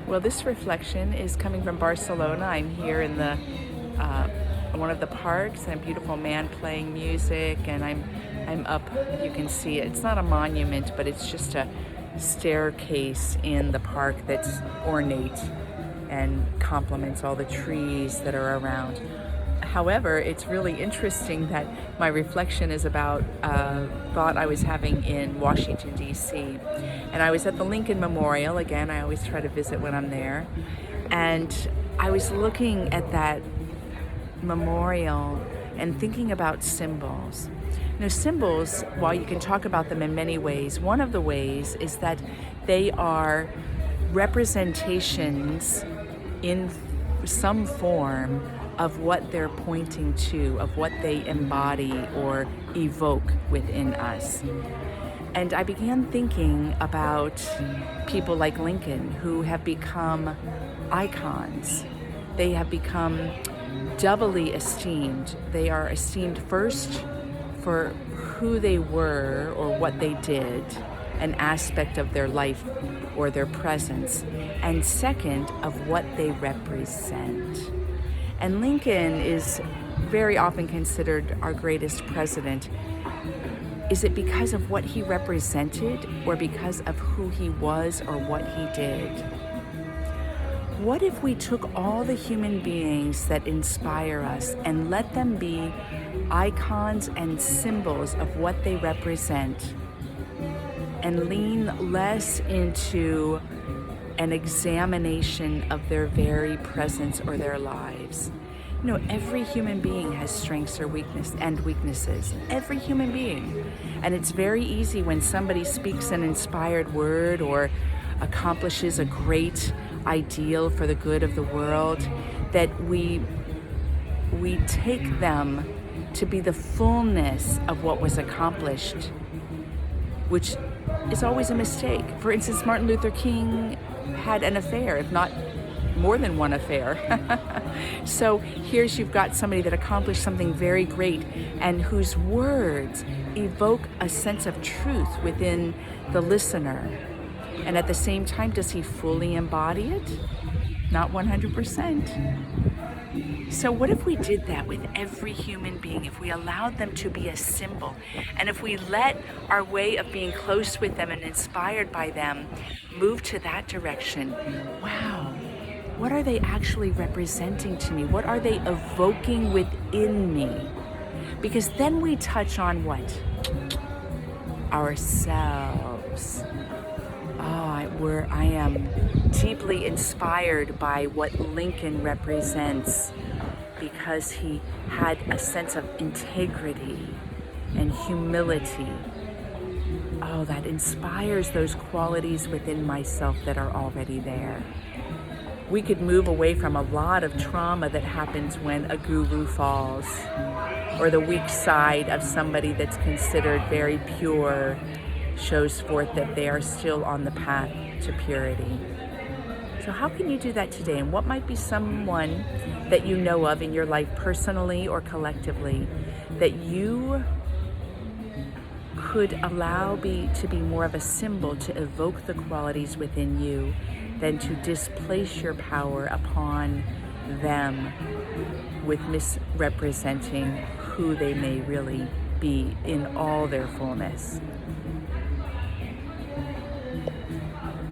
Well, this reflection is coming from Barcelona. I'm here in the one of the parks, and a beautiful man playing music, and I'm up. You can see it. It's not a monument, but it's just a staircase in the park that's ornate and complements all the trees that are around. However, it's really interesting that my reflection is about a thought I was having in Washington, D.C. And I was at the Lincoln Memorial. Again, I always try to visit when I'm there. And I was looking at that memorial and thinking about symbols. Symbols, while you can talk about them in many ways, one of the ways is that they are representations in some form of what they're pointing to, of what they embody or evoke within us. And I began thinking about people like Lincoln who have become icons. They have become doubly esteemed. They are esteemed first for who they were or what they did, an aspect of their life or their presence, and second, of what they represent. And Lincoln is very often considered our greatest president. Is it because of what he represented or because of who he was or what he did? What if we took all the human beings that inspire us and let them be icons and symbols of what they represent and lean less into an examination of their very presence or their lives? Every human being has strengths or weaknesses. Every human being. And it's very easy when somebody speaks an inspired word or accomplishes a great ideal for the good of the world that we take them to be the fullness of what was accomplished, which is always a mistake. For instance, Martin Luther King had an affair, if not more than one affair. So you've got somebody that accomplished something very great and whose words evoke a sense of truth within the listener. And at the same time, does he fully embody it? Not 100%. So what if we did that with every human being, if we allowed them to be a symbol, and if we let our way of being close with them and inspired by them move to that direction? Wow, what are they actually representing to me? What are they evoking within me? Because then we touch on what? Ourselves. I am deeply inspired by what Lincoln represents because he had a sense of integrity and humility. Oh, that inspires those qualities within myself that are already there. We could move away from a lot of trauma that happens when a guru falls, or the weak side of somebody that's considered very pure shows forth that they are still on the path to purity. So how can you do that today? And what might be someone that you know of in your life personally or collectively that you could allow to be more of a symbol to evoke the qualities within you than to displace your power upon them with misrepresenting who they may really be in all their fullness?